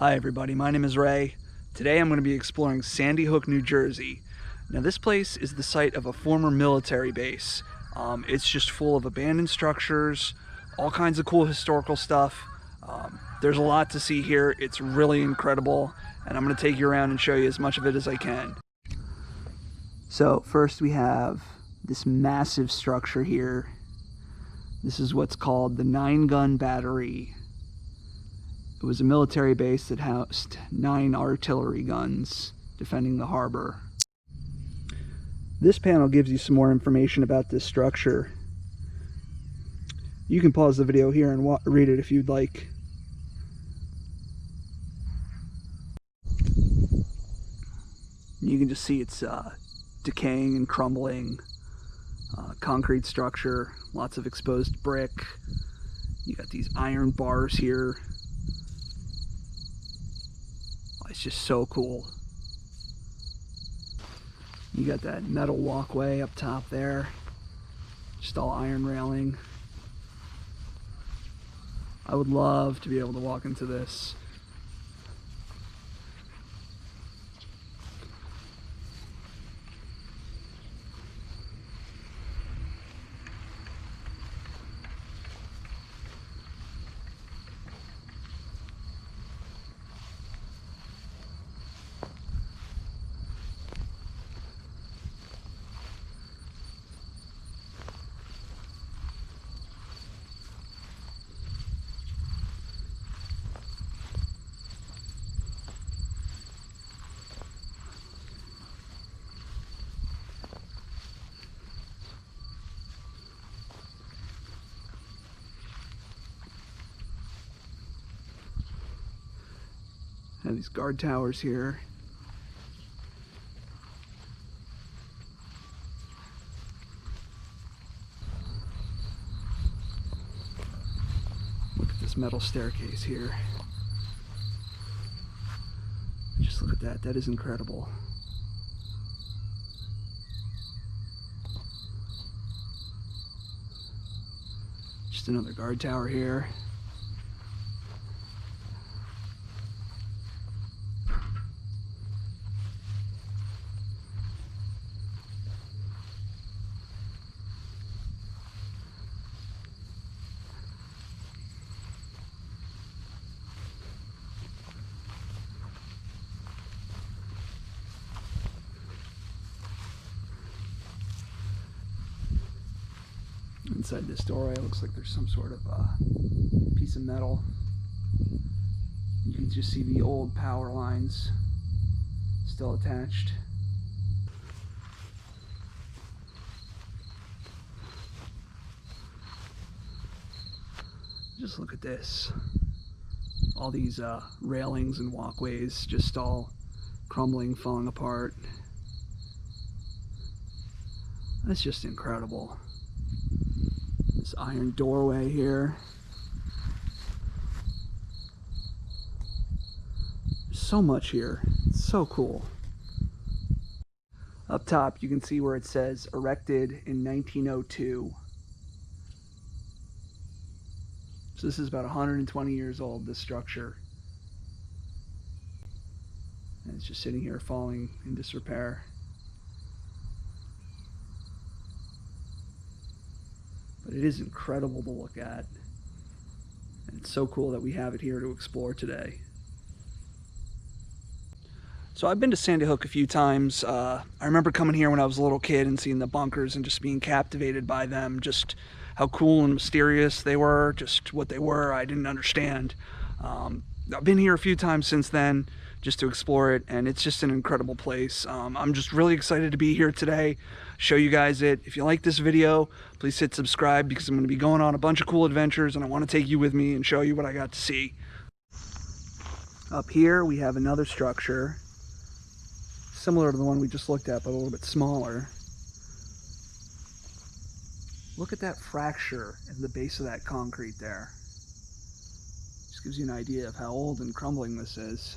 Hi everybody, my name is Ray. Today I'm going to be exploring Sandy Hook, New Jersey. Now this place is the site of a former military base. It's just full of abandoned structures, all kinds of cool historical stuff. There's a lot to see here. It's really incredible, and I'm going to take you around and show you as much of it as I can. So first we have this massive structure here. This is what's called the 9-gun battery. It was a military base that housed 9 artillery guns defending the harbor. This panel gives you some more information about this structure. You can pause the video here and read it if you'd like. You can just see it's decaying and crumbling. Concrete structure, lots of exposed brick. You got these iron bars here. It's just so cool. You got that metal walkway up top there, just all iron railing. I would love to be able to walk into this. Have these guard towers here. Look at this metal staircase here. Just look at that. That is incredible. Just another guard tower here. Inside this doorway, it looks like there's some sort of piece of metal. You can just see the old power lines still attached. Just look at this. All these railings and walkways just all crumbling, falling apart. That's just incredible. This iron doorway here. There's so much here. It's so cool. Up top you can see where it says erected in 1902. So this is about 120 years old, this structure. And it's just sitting here falling in disrepair. But it is incredible to look at. And it's so cool that we have it here to explore today. So I've been to Sandy Hook a few times. I remember coming here when I was a little kid and seeing the bunkers and just being captivated by them. Just how cool and mysterious they were, just what they were, I didn't understand. I've been here a few times since then just to explore it, and it's just an incredible place. I'm just really excited to be here today, show you guys it. If you like this video, please hit subscribe because I'm going to be going on a bunch of cool adventures and I want to take you with me and show you what I got to see. Up here we have another structure similar to the one we just looked at, but a little bit smaller. Look at that fracture in the base of that concrete there. Just gives you an idea of how old and crumbling this is.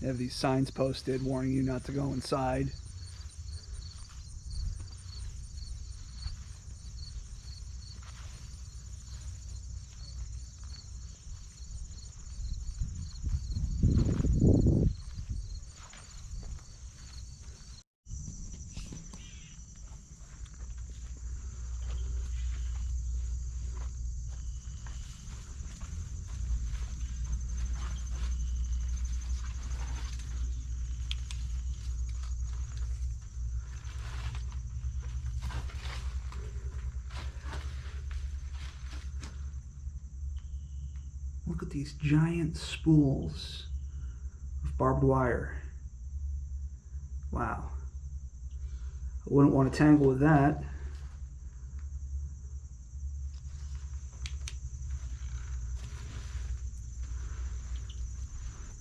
They have these signs posted warning you not to go inside. Look at these giant spools of barbed wire. Wow. I wouldn't want to tangle with that.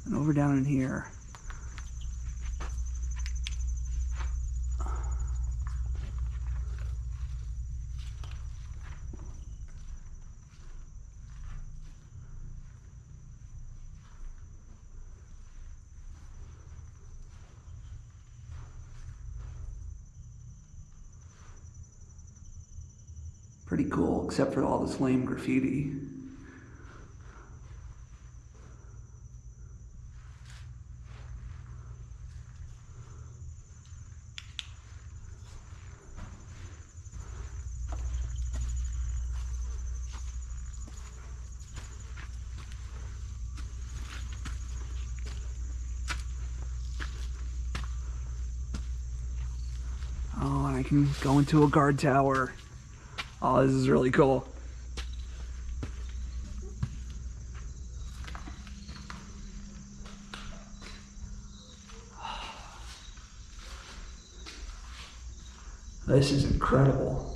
And over down in here. Pretty cool, except for all this lame graffiti. Oh, and I can go into a guard tower. Oh, this is really cool. This is incredible.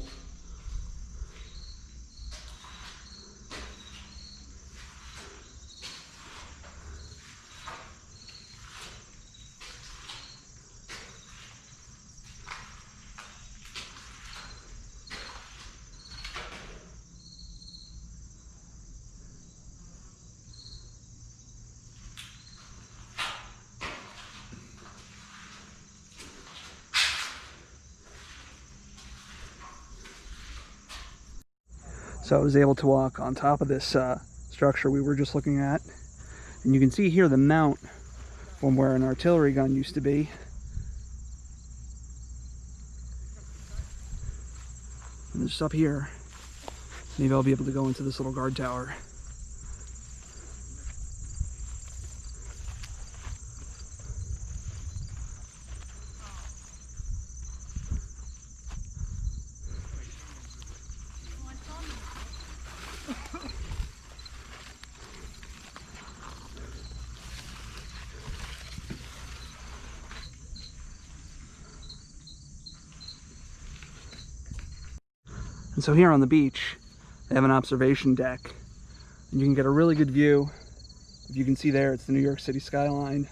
So I was able to walk on top of this structure we were just looking at. And you can see here the mount from where an artillery gun used to be. And just up here, maybe I'll be able to go into this little guard tower. And so here on the beach, they have an observation deck, and you can get a really good view. If you can see there, it's the New York City skyline.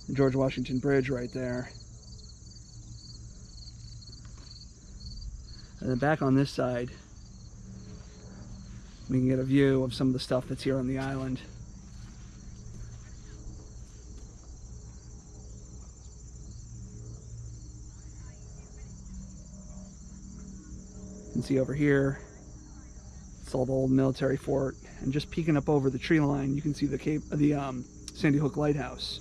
The George Washington Bridge right there. And then back on this side, we can get a view of some of the stuff that's here on the island. You can see over here, it's all the old military fort, and just peeking up over the tree line, you can see the Sandy Hook Lighthouse.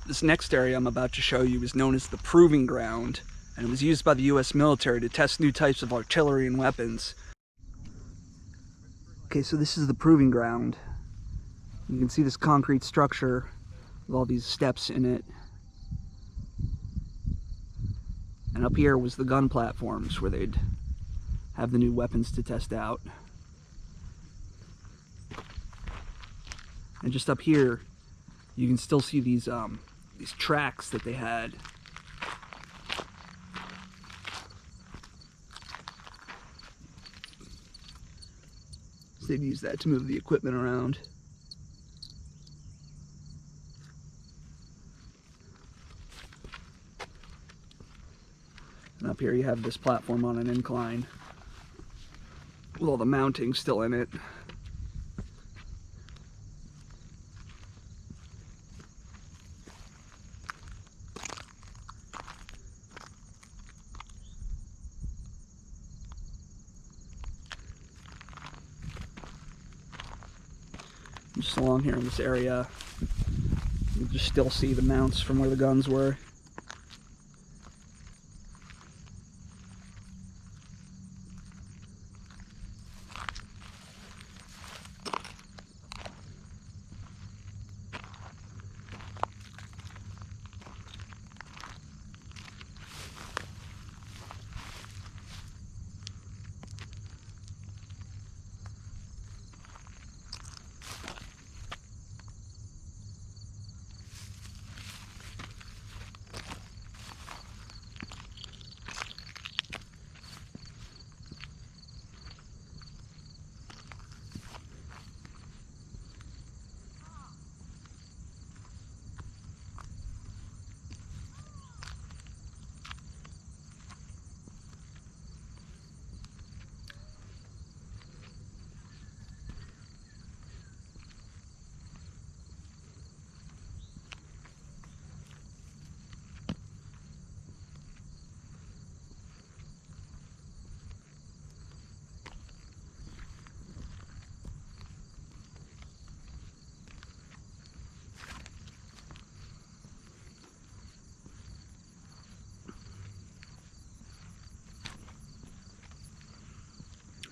This next area I'm about to show you is known as the Proving Ground, and it was used by the U.S. military to test new types of artillery and weapons. Okay, so this is the Proving Ground. You can see this concrete structure with all these steps in it. And up here was the gun platforms where they'd have the new weapons to test out. And just up here, you can still see these tracks that they had. So they'd use that to move the equipment around. And up here you have this platform on an incline with all the mounting still in it. just along here in this area. You just still see the mounts from where the guns were.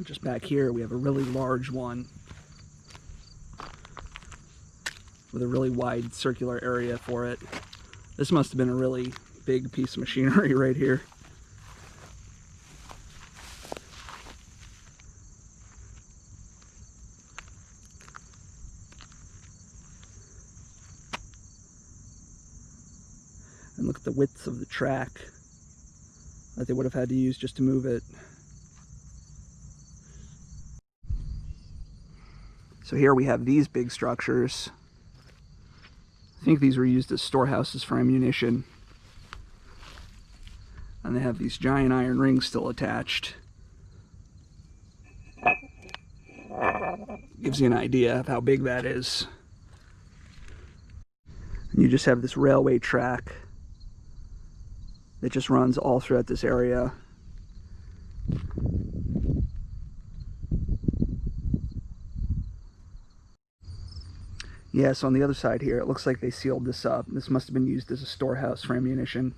Just back here, we have a really large one with a really wide circular area for it. This must have been a really big piece of machinery right here. And look at the width of the track that they would have had to use just to move it. So here we have these big structures. I think these were used as storehouses for ammunition. And they have these giant iron rings still attached. Gives you an idea of how big that is. And you just have this railway track that just runs all throughout this area. Yeah, so on the other side here, it looks like they sealed this up. This must have been used as a storehouse for ammunition.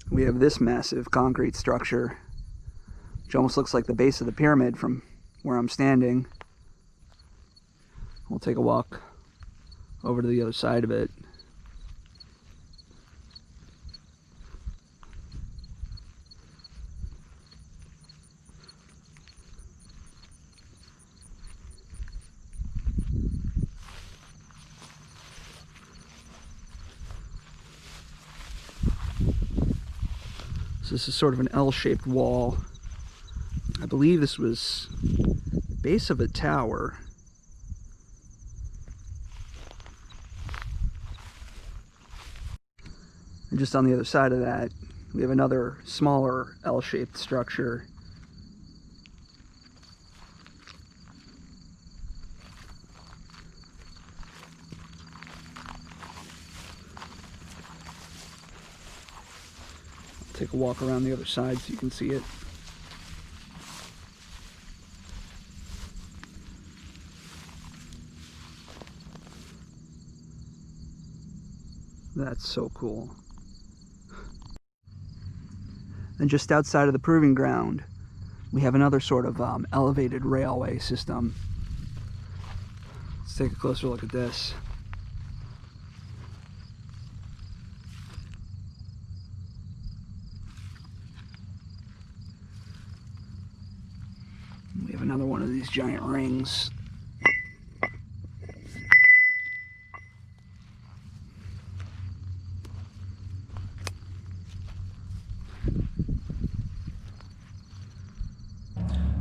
We have this massive concrete structure, which almost looks like the base of the pyramid from where I'm standing. We'll take a walk over to the other side of it. So this is sort of an L-shaped wall. I believe this was the base of a tower. And just on the other side of that, we have another smaller L-shaped structure. Take a walk around the other side so you can see it. That's so cool. And just outside of the proving ground, we have another sort of elevated railway system. Let's take a closer look at this. We have another one of these giant rings.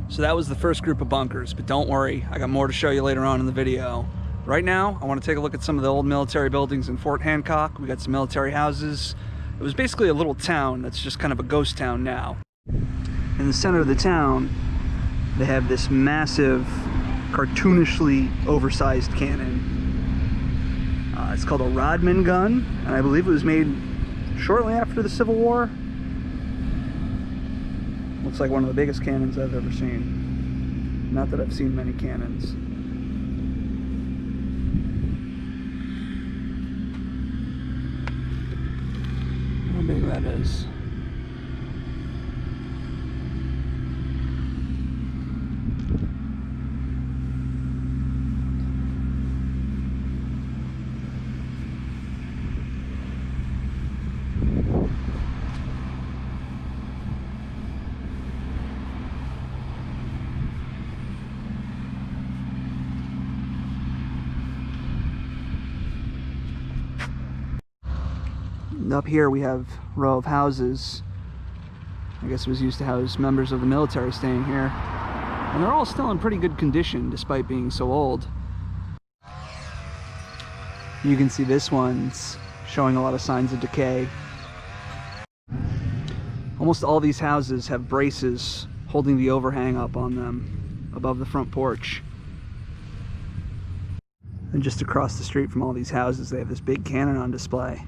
So that was the first group of bunkers, but don't worry, I got more to show you later on in the video. Right now, I want to take a look at some of the old military buildings in Fort Hancock. We got some military houses. It was basically a little town that's just kind of a ghost town now. In the center of the town, they have this massive, cartoonishly oversized cannon. It's called a Rodman gun, and I believe it was made shortly after the Civil War. Looks like one of the biggest cannons I've ever seen. Not that I've seen many cannons. How big that is. And up here we have a row of houses. I guess it was used to house members of the military staying here. And they're all still in pretty good condition despite being so old. You can see this one's showing a lot of signs of decay. Almost all these houses have braces holding the overhang up on them above the front porch. And just across the street from all these houses, they have this big cannon on display.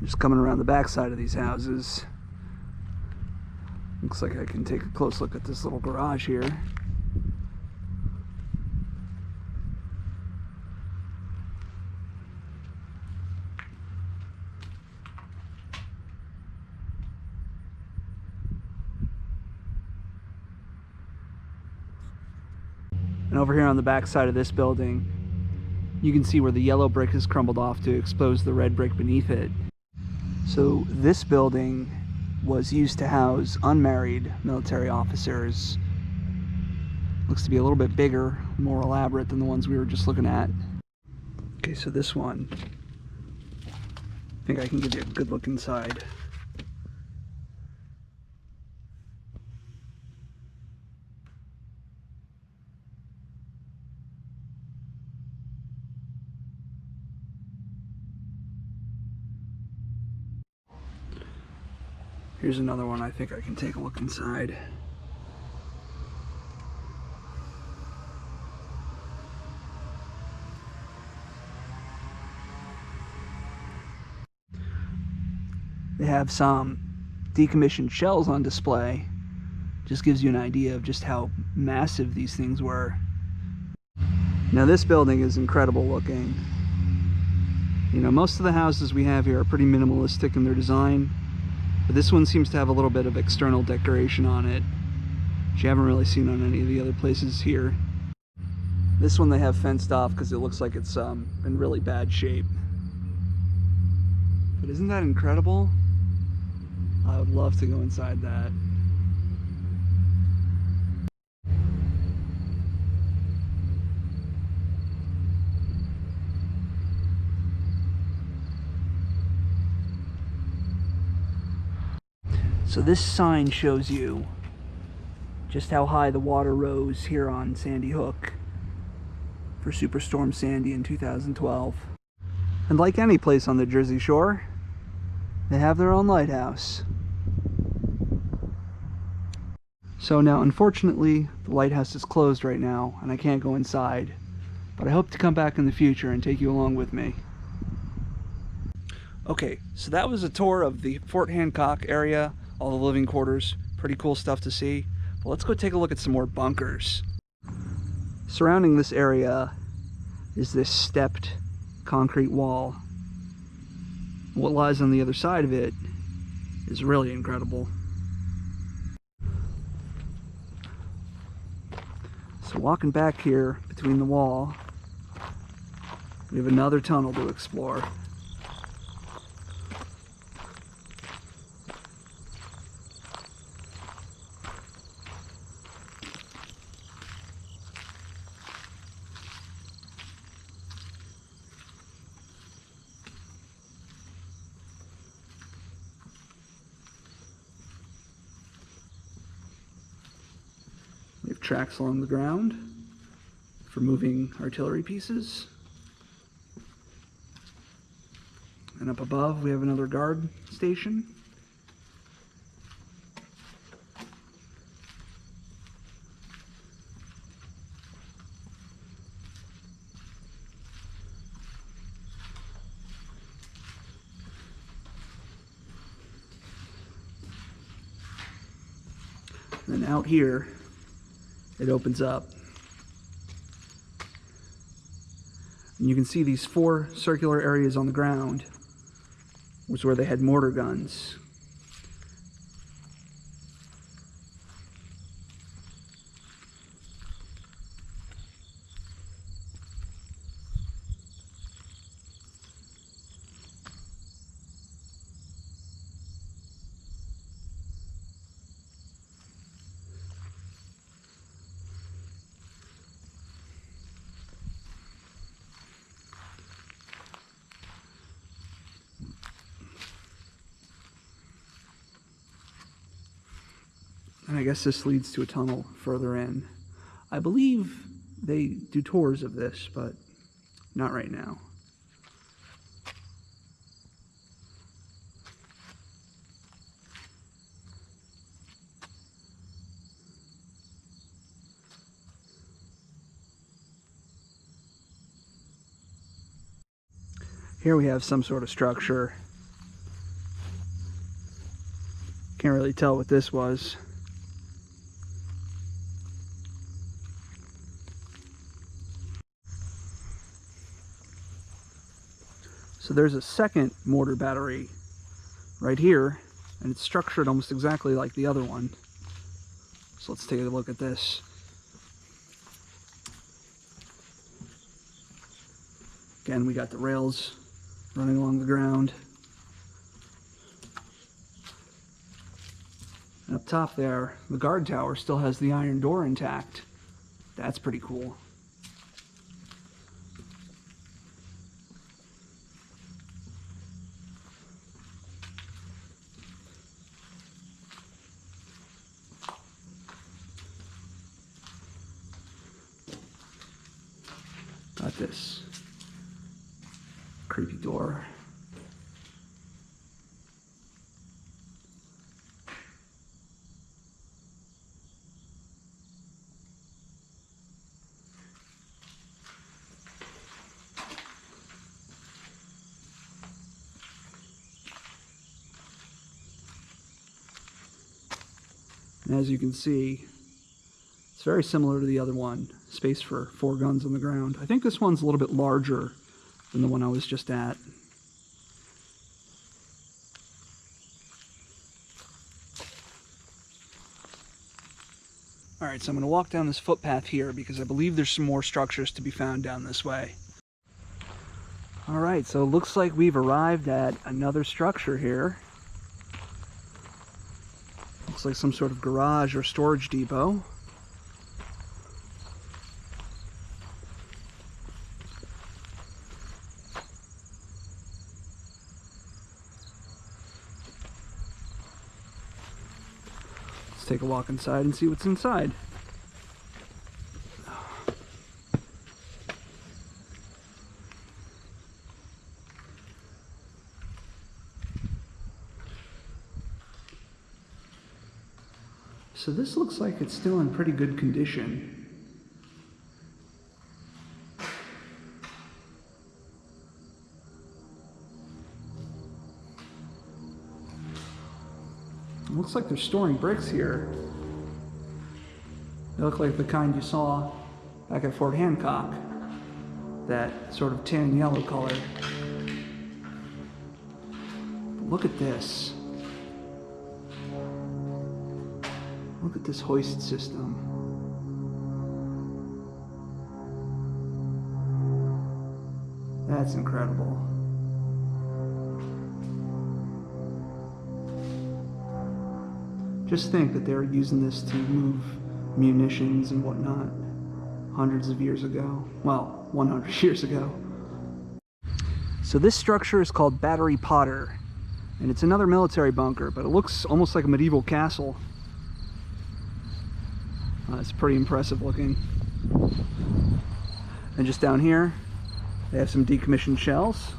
Just coming around the backside of these houses. Looks like I can take a close look at this little garage here. And over here on the back side of this building, you can see where the yellow brick has crumbled off to expose the red brick beneath it. So this building was used to house unmarried military officers. Looks to be a little bit bigger, more elaborate than the ones we were just looking at. Okay, so this one, I think I can give you a good look inside. Here's another one I think I can take a look inside. They have some decommissioned shells on display. Just gives you an idea of just how massive these things were. Now this building is incredible looking. You know, most of the houses we have here are pretty minimalistic in their design. But this one seems to have a little bit of external decoration on it, which you haven't really seen on any of the other places here. This one they have fenced off because it looks like it's in really bad shape. But isn't that incredible? I would love to go inside that. So this sign shows you just how high the water rose here on Sandy Hook for Superstorm Sandy in 2012. And like any place on the Jersey Shore, they have their own lighthouse. So now, unfortunately, the lighthouse is closed right now and I can't go inside, but I hope to come back in the future and take you along with me. Okay, so that was a tour of the Fort Hancock area, all the living quarters, pretty cool stuff to see. But let's go take a look at some more bunkers. Surrounding this area is this stepped concrete wall. What lies on the other side of it is really incredible. So walking back here between the wall, we have another tunnel to explore. tracks along the ground for moving artillery pieces. And up above we have another guard station. And out here, it opens up. And you can see these 4 circular areas on the ground was where they had mortar guns. And I guess this leads to a tunnel further in. I believe they do tours of this, but not right now. Here we have some sort of structure. Can't really tell what this was. So there's a second mortar battery right here, and it's structured almost exactly like the other one. So let's take a look at this. Again, we got the rails running along the ground. And up top there, the guard tower still has the iron door intact. That's pretty cool. Got this creepy door. And as you can see, it's very similar to the other one. Space for 4 guns on the ground. I think this one's a little bit larger than the one I was just at. Alright, so I'm going to walk down this footpath here because I believe there's some more structures to be found down this way. Alright, so it looks like we've arrived at another structure here. Looks like some sort of garage or storage depot. Let's take a walk inside and see what's inside. So this looks like it's still in pretty good condition. It looks like they're storing bricks here. They look like the kind you saw back at Fort Hancock. That sort of tan yellow color. But look at this. Look at this hoist system. That's incredible. Just think that they were using this to move munitions and whatnot hundreds of years ago. Well, 100 years ago. So this structure is called Battery Potter, and it's another military bunker, but it looks almost like a medieval castle. It's pretty impressive looking. And just down here, they have some decommissioned shells.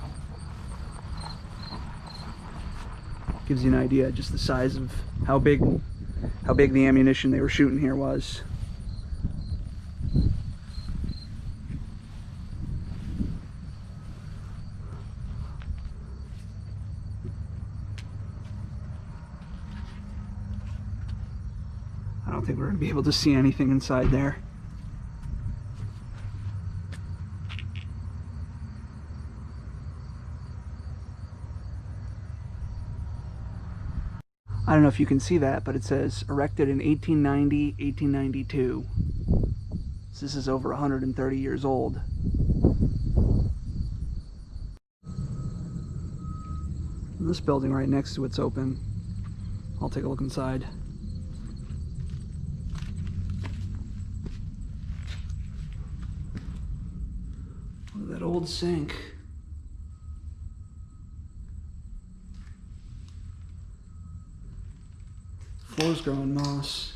Gives you an idea just the size of how big the ammunition they were shooting here was. I don't think we're going to be able to see anything inside there. I don't know if you can see that, but it says erected in 1890, 1892. So this is over 130 years old. And this building right next to it's open. I'll take a look inside. Look at that old sink. Floor's growing moss.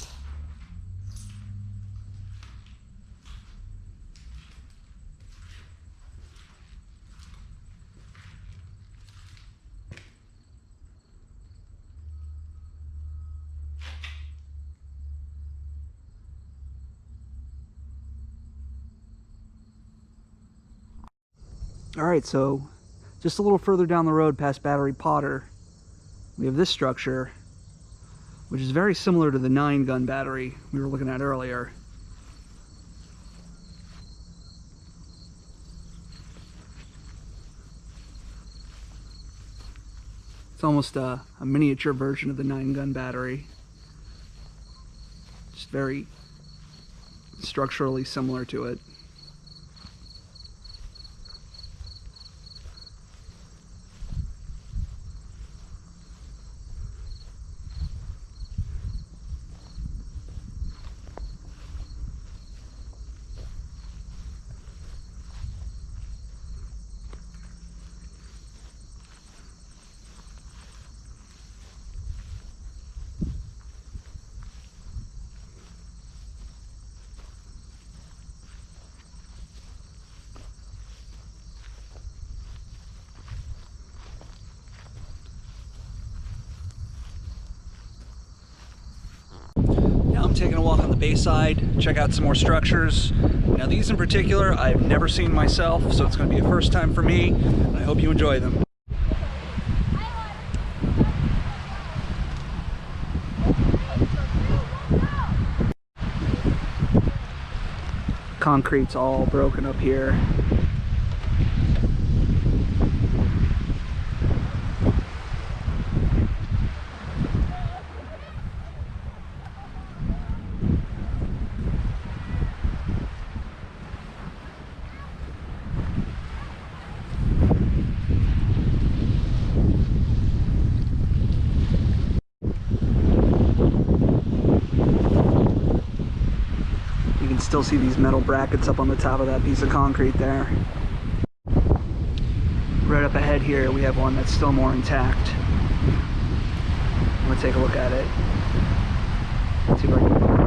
Alright, so just a little further down the road past Battery Potter, we have this structure, which is very similar to the 9-gun battery we were looking at earlier. It's almost a miniature version of the 9-gun battery. Just very structurally similar to it. Now I'm taking a walk on the Bayside, check out some more structures. Now these in particular I've never seen myself, so it's going to be a first time for me, and I hope you enjoy them. Concrete's all broken up here. Still see these metal brackets up on the top of that piece of concrete there. Right up ahead here we have one that's still more intact. I'm gonna take a look at it. Let's see if I can.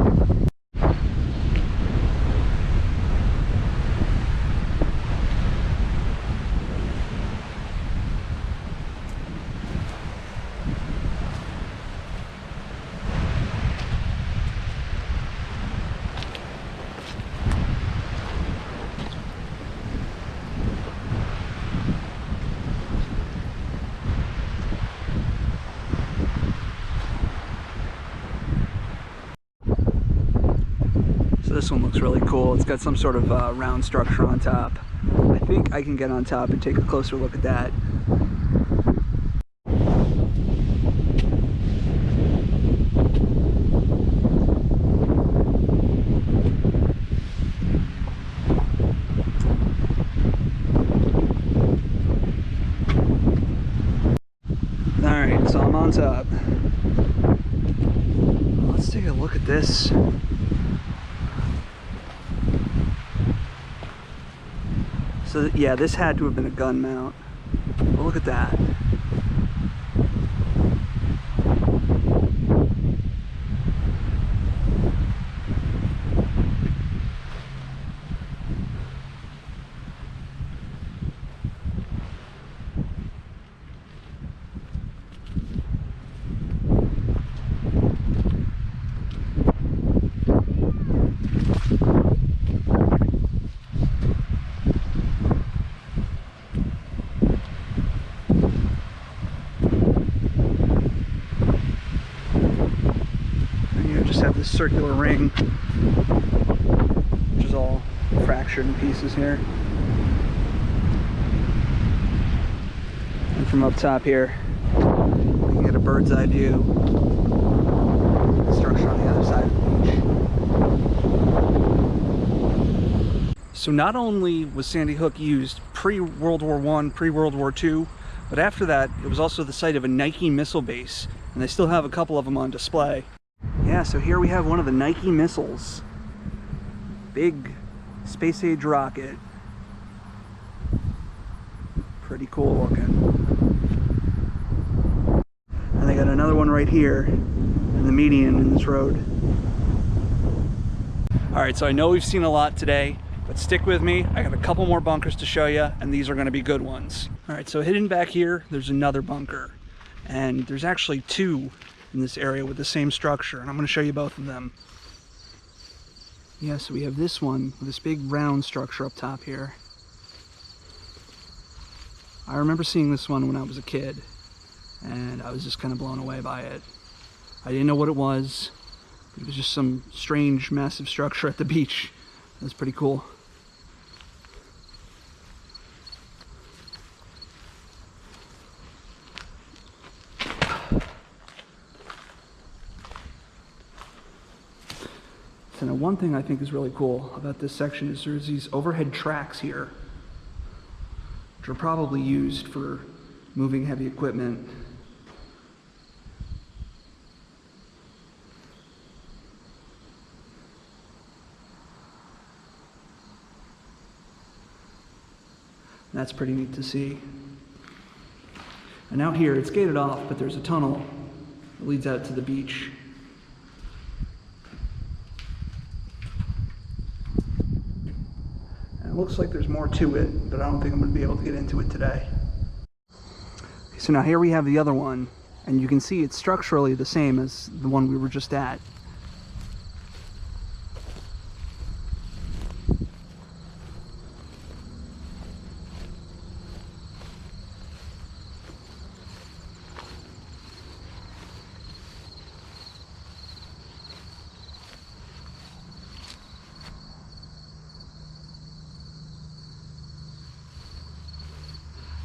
So this one looks really cool. It's got some sort of round structure on top. I think I can get on top and take a closer look at that. Alright, so I'm on top. Let's take a look at this. So yeah, this had to have been a gun mount. But look at that. this circular ring, which is all fractured in pieces here. And from up top here, we can get a bird's eye view of the structure on the other side of the beach. So not only was Sandy Hook used pre-World War I, pre-World War II, but after that, it was also the site of a Nike missile base, and they still have a couple of them on display. Yeah, so here we have one of the Nike missiles. Big space-age rocket. Pretty cool looking. And they got another one right here in the median in this road. Alright, so I know we've seen a lot today, but stick with me. I got a couple more bunkers to show you, and these are going to be good ones. Alright, so hidden back here, there's another bunker. And there's actually two in this area with the same structure, and I'm going to show you both of them. Yeah, so we have this one with this big round structure up top here. I remember seeing this one when I was a kid, and I was just kind of blown away by it. I didn't know what it was. It was just some strange, massive structure at the beach. It was pretty cool. So now one thing I think is really cool about this section is there's these overhead tracks here, which are probably used for moving heavy equipment. That's pretty neat to see. And out here, it's gated off, but there's a tunnel that leads out to the beach. And it looks like there's more to it, but I don't think I'm going to be able to get into it today. So now here we have the other one, and you can see it's structurally the same as the one we were just at.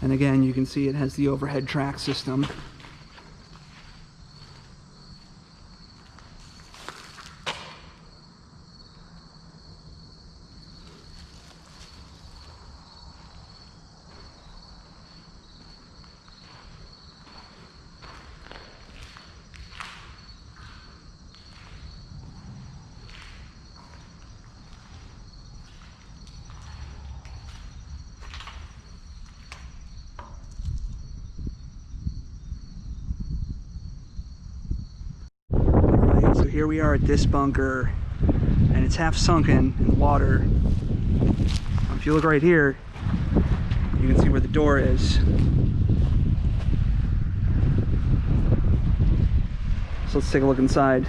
And again, you can see it has the overhead track system. So here we are at this bunker, and it's half sunken in the water. If you look right here, you can see where the door is. So let's take a look inside.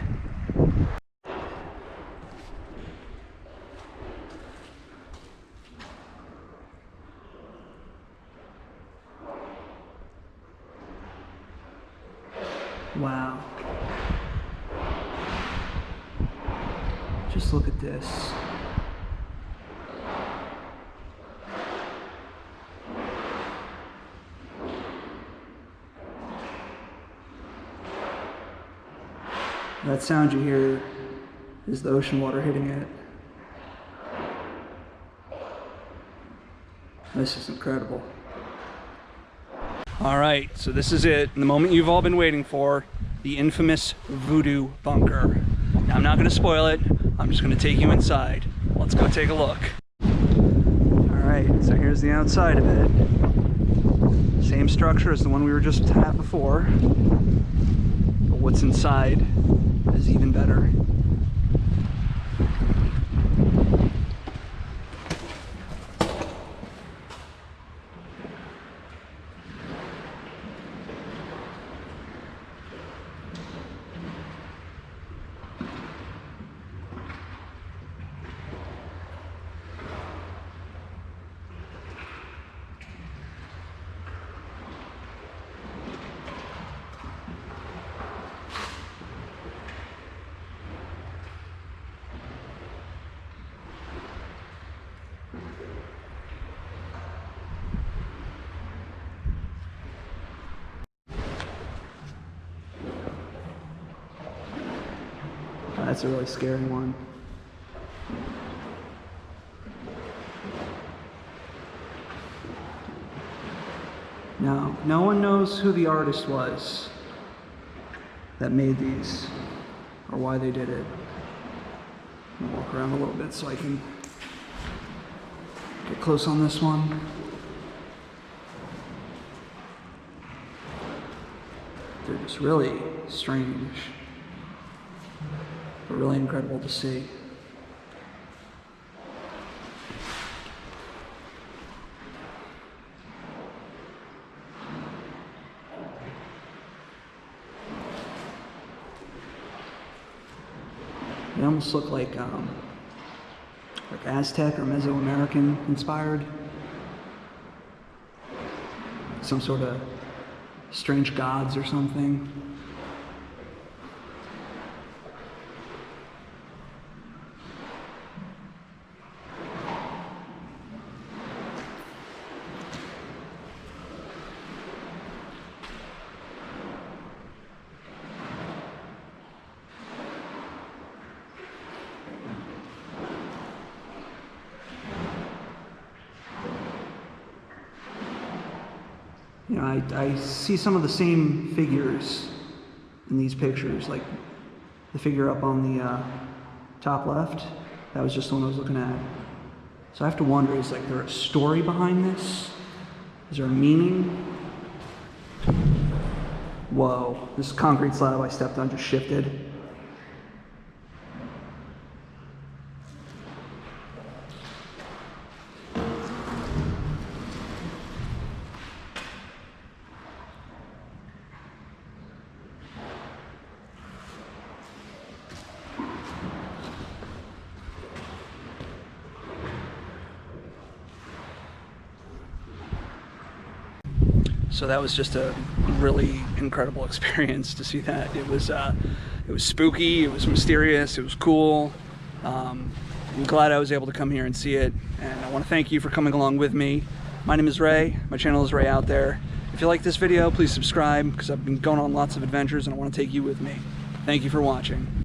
Wow. Just look at this. That sound you hear is the ocean water hitting it. This is incredible. All right, so this is it, the moment you've all been waiting for, the infamous Voodoo Bunker. Now, I'm not going to spoil it. I'm just going to take you inside. Let's go take a look. Alright, so here's the outside of it. Same structure as the one we were just at before. But what's inside is even better. That's a really scary one. Now, no one knows who the artist was that made these or why they did it. I'll walk around a little bit so I can get close on this one. They're just really strange, but really incredible to see. They almost look like Aztec or Mesoamerican inspired. Some sort of strange gods or something. You know, I see some of the same figures in these pictures, like the figure up on the top left. That was just the one I was looking at. So I have to wonder, is there a story behind this? Is there a meaning? Whoa, this concrete slab I stepped on just shifted. So that was just a really incredible experience to see that. It was spooky, it was mysterious, it was cool. I'm glad I was able to come here and see it, and I want to thank you for coming along with me. My name is Ray, my channel is Ray Out There. If you like this video, please subscribe, because I've been going on lots of adventures and I want to take you with me. Thank you for watching.